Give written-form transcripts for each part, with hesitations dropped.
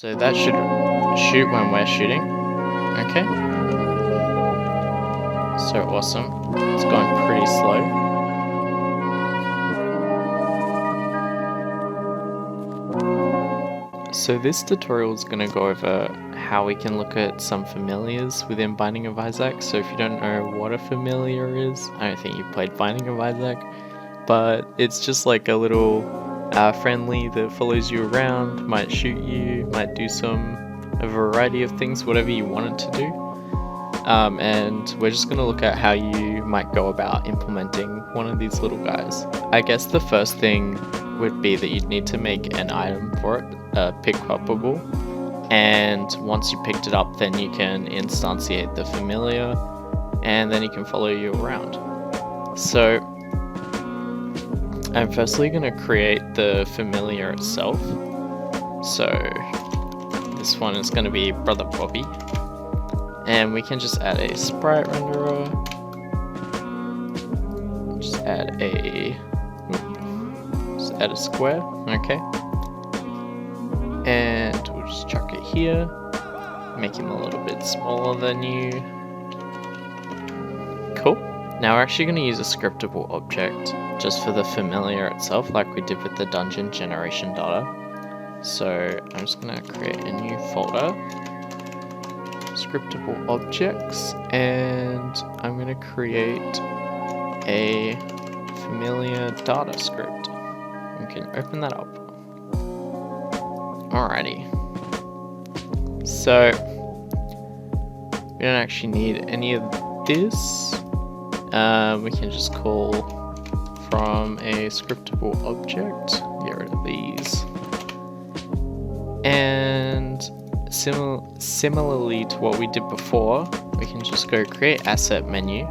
So that should shoot when we're shooting. Okay. So awesome. It's going pretty slow. So this tutorial is going to go over how we can look at some familiars within Binding of Isaac. So if you don't know what a familiar is, I don't think you've played Binding of Isaac, but it's just like a little friendly that follows you around, might shoot you, might do a variety of things, whatever you want it to do. And we're just going to look at how you might go about implementing one of these little guys. I guess the first thing would be that you'd need to make an item for it, pick upable, and once you picked it up, then you can instantiate the familiar, and then you can follow you around. So I'm firstly going to create the familiar itself. So this one is going to be Brother Bobby, and we can just add a sprite renderer, just add a square, okay, and we'll just chuck it here, make him a little bit smaller than you. Cool. Now we're actually going to use a scriptable object just for the familiar itself, like we did with the dungeon generation data. So I'm just going to create a new folder, scriptable objects, and I'm going to create a familiar data script. We can open that up. Alrighty. So we don't actually need any of this. We can just call from a scriptable object, get rid of these. And similarly to what we did before, we can just go create asset menu,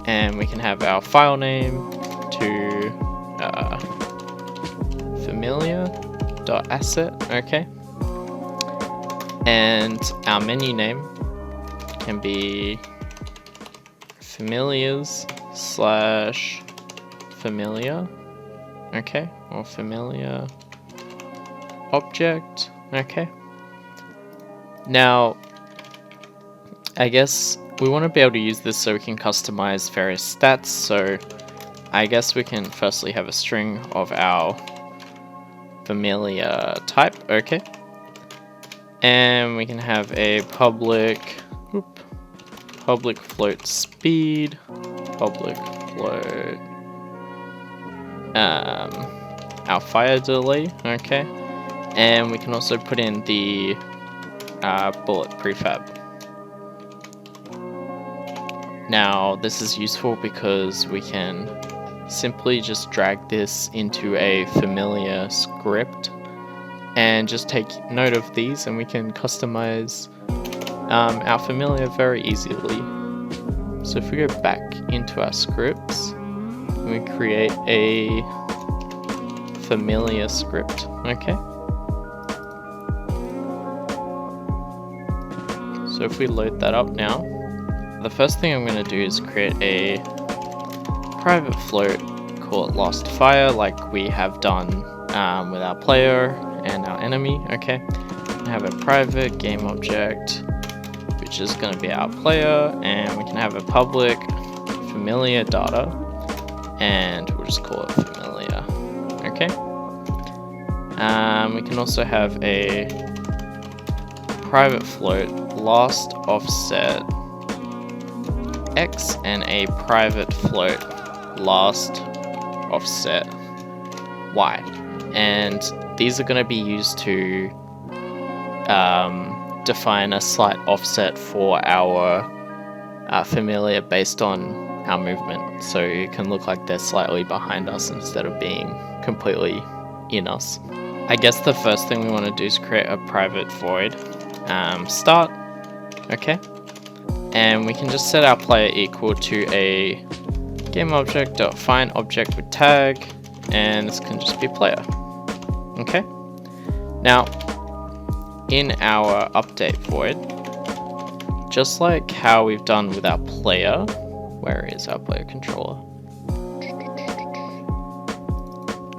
and we can have our file name to familiar.asset, okay, and our menu name can be familiars/familiar, okay, or familiar object, okay. Now I guess we want to be able to use this so we can customize various stats, so I guess we can firstly have a string of our familiar type, okay, and we can have a public float speed, public float our fire delay, okay, and we can also put in the bullet prefab. Now this is useful because we can simply just drag this into a familiar script and just take note of these, and we can customize our familiar very easily. So if we go back into our scripts, we create a familiar script, okay. So if we load that up now, the first thing I'm going to do is create a private float, call it Lost Fire, like we have done with our player and our enemy, okay. We have a private game object, which is going to be our player, and we can have a public familiar data, and we'll just call it familiar, okay. We can also have a private float last offset X and a private float last offset Y, and these are going to be used to define a slight offset for our familiar based on our movement, so it can look like they're slightly behind us instead of being completely in us. I guess the first thing we want to do is create a private void start, okay, and we can just set our player equal to a game object dot find object with tag, and this can just be player, okay. Now in our update void, just like how we've done with our player, where is our player controller?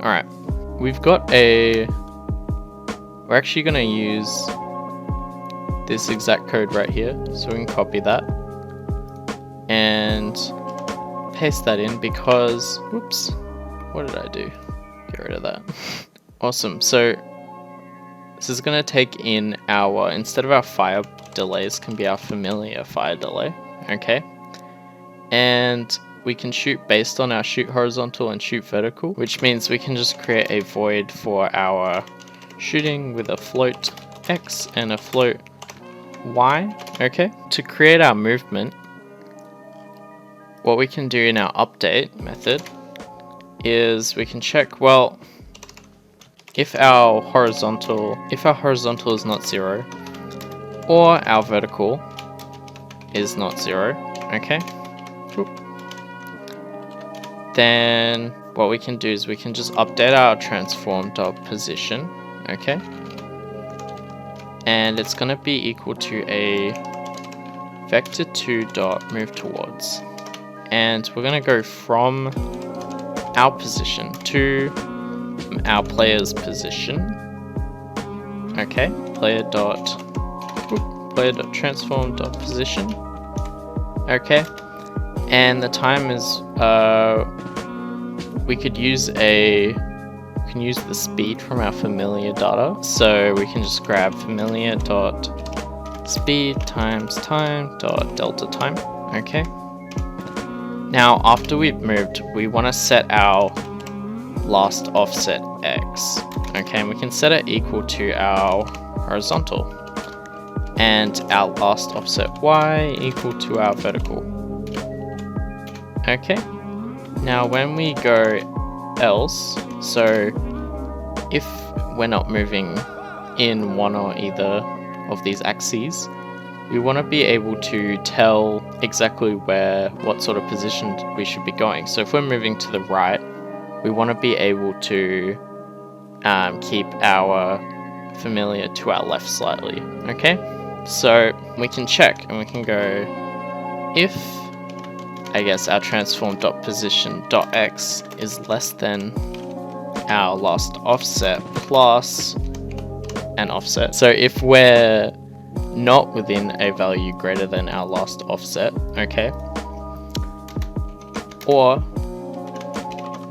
Alright, we've got a we're actually going to use this exact code right here. So we can copy that and paste that in because, whoops, what did I do? Get rid of that. Awesome. So this is going to take in our, instead of our fire delays, can be our familiar fire delay. Okay. And we can shoot based on our shoot horizontal and shoot vertical, which means we can just create a void for our shooting with a float X and a float Y. Okay. To create our movement, what we can do in our update method is we can check, well, if our horizontal is not 0 or our vertical is not 0, okay, then what we can do is we can just update our transform.position, okay, and it's going to be equal to a vector2.moveTowards, and we're going to go from our position to our player's position. Okay, player.transform.position. Okay, and the time is we can use the speed from our familiar data. So we can just grab familiar.speed times time dot delta time. Okay. Now after we've moved, we want to set our last offset X. Okay, and we can set it equal to our horizontal and our last offset Y equal to our vertical. Okay, now when we go else, so if we're not moving in one or either of these axes, we want to be able to tell exactly what sort of position we should be going. So if we're moving to the right, we want to be able to keep our familiar to our left slightly. Okay, so we can check and we can go if, I guess, our transform.position.x is less than our last offset plus an offset. So if we're not within a value greater than our last offset, okay, or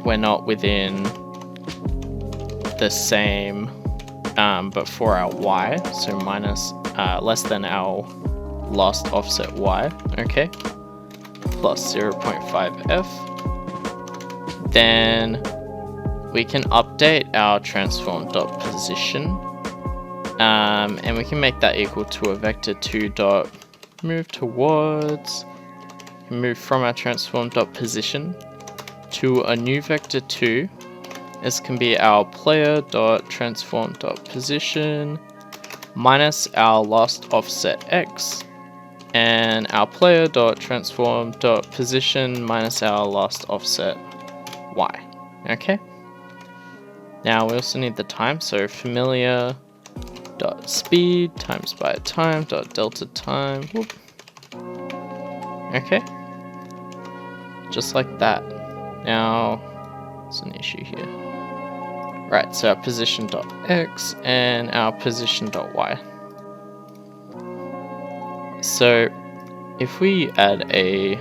we're not within the same, but for our y, so minus less than our last offset y, okay, plus 0.5f, then we can update our transform.position, and we can make that equal to a vector2.moveTowards, move from our transform.position to a new vector2. This can be our player.transform.position minus our last offset X and our player.transform.position minus our last offset Y. Okay. Now we also need the time, so familiar.speed times by time dot delta time. Whoop. Okay. Just like that. Now, what's an issue here? Right, so our position.x and our position.y. So if we add a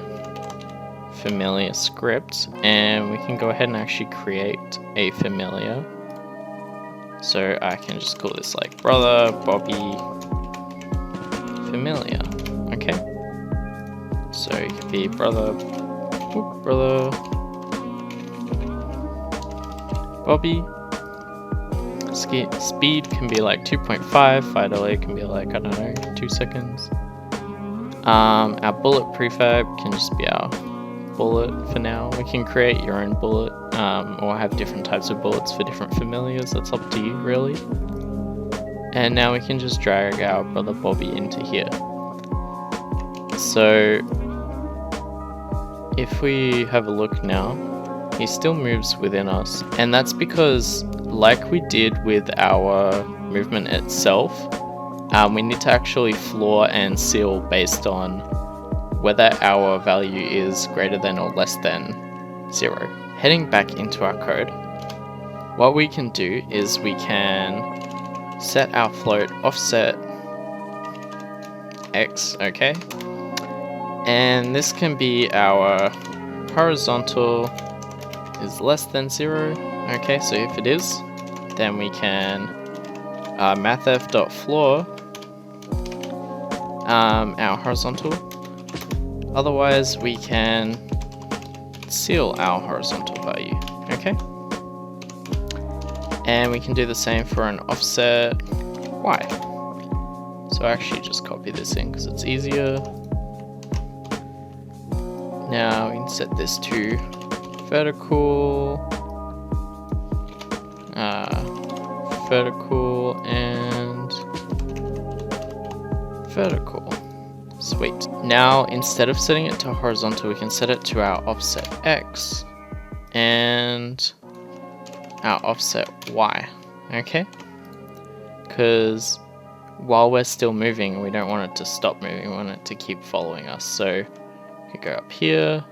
familiar script, and we can go ahead and actually create a familiar. So I can just call this like brother Bobby familiar. Okay. So it could be brother Bobby. Speed can be like 2.5. Fire delay can be like, I don't know, 2 seconds. Our bullet prefab can just be our bullet for now. We can create your own bullet, or have different types of bullets for different familiars. That's up to you, really. And now we can just drag our brother Bobby into here. So if we have a look now, he still moves within us, and that's because, like we did with our movement itself, we need to actually floor and seal based on whether our value is greater than or less than 0. Heading back into our code, what we can do is we can set our float offset X, okay? And this can be our horizontal is less than 0, okay? So if it is, then we can mathf.floor our horizontal. Otherwise, we can seal our horizontal value, okay? And we can do the same for an offset Y. So I actually just copy this in because it's easier. Now we can set this to vertical, vertical and vertical. Sweet. Now instead of setting it to horizontal, we can set it to our offset X and our offset Y, okay? Because while we're still moving, we don't want it to stop moving, we want it to keep following us. So we can go up here,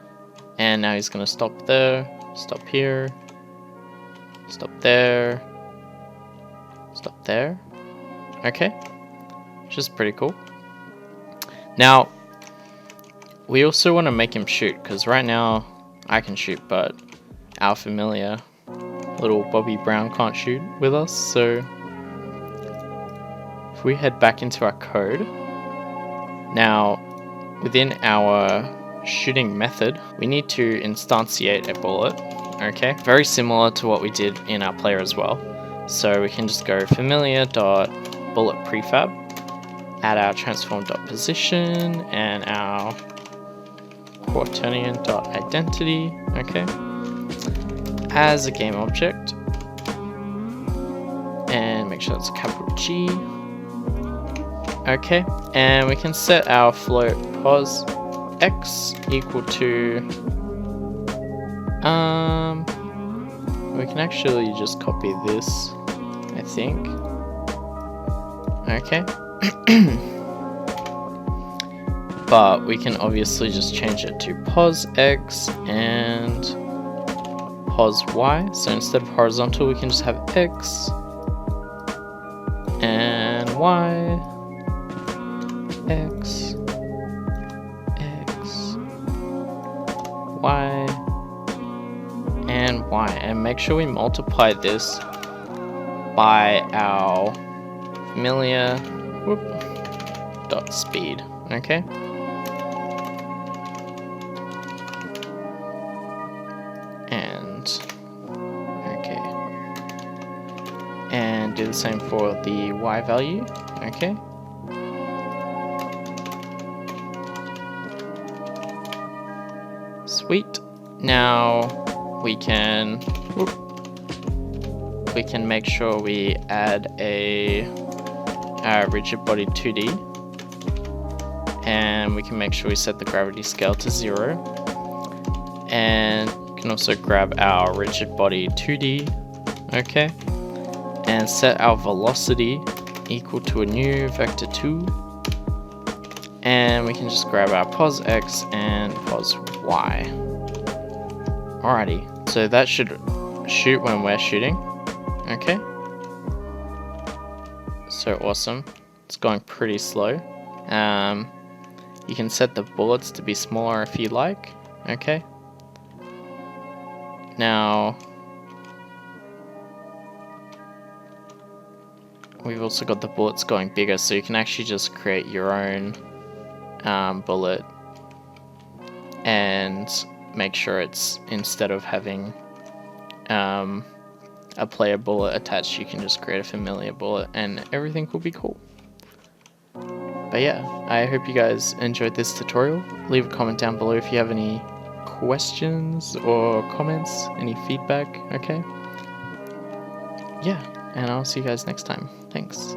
and now he's going to stop there, stop here, stop there, stop there, okay? Which is pretty cool. Now, we also want to make him shoot, because right now I can shoot, but our familiar, little Bobby Brown, can't shoot with us. So if we head back into our code, now within our shooting method, we need to instantiate a bullet, okay? Very similar to what we did in our player as well. So we can just go familiar.bullet prefab, add our transform.position and our quaternion.identity, okay, as a game object, and make sure it's a capital G, okay, and we can set our float pos X equal to, we can actually just copy this, I think, okay. But we can obviously just change it to pos X and pos Y. So instead of horizontal, we can just have X and Y, X, X, Y, and Y. And make sure we multiply this by our familiar dot speed, okay? And do the same for the Y value, okay? Sweet. Now we can make sure we add a rigid body 2D, and we can make sure we set the gravity scale to 0, and we can also grab our rigid body 2D, okay, and set our velocity equal to a new vector 2, and we can just grab our pos X and pos Y. Alrighty, so that should shoot when we're shooting, okay, so awesome. It's going pretty slow. You can set the bullets to be smaller if you like, okay. Now we've also got the bullets going bigger, so you can actually just create your own bullet and make sure it's, instead of having a player bullet attached, you can just create a familiar bullet and everything will be cool. But yeah, I hope you guys enjoyed this tutorial. Leave a comment down below if you have any questions or comments, any feedback, okay? Yeah, and I'll see you guys next time. Thanks.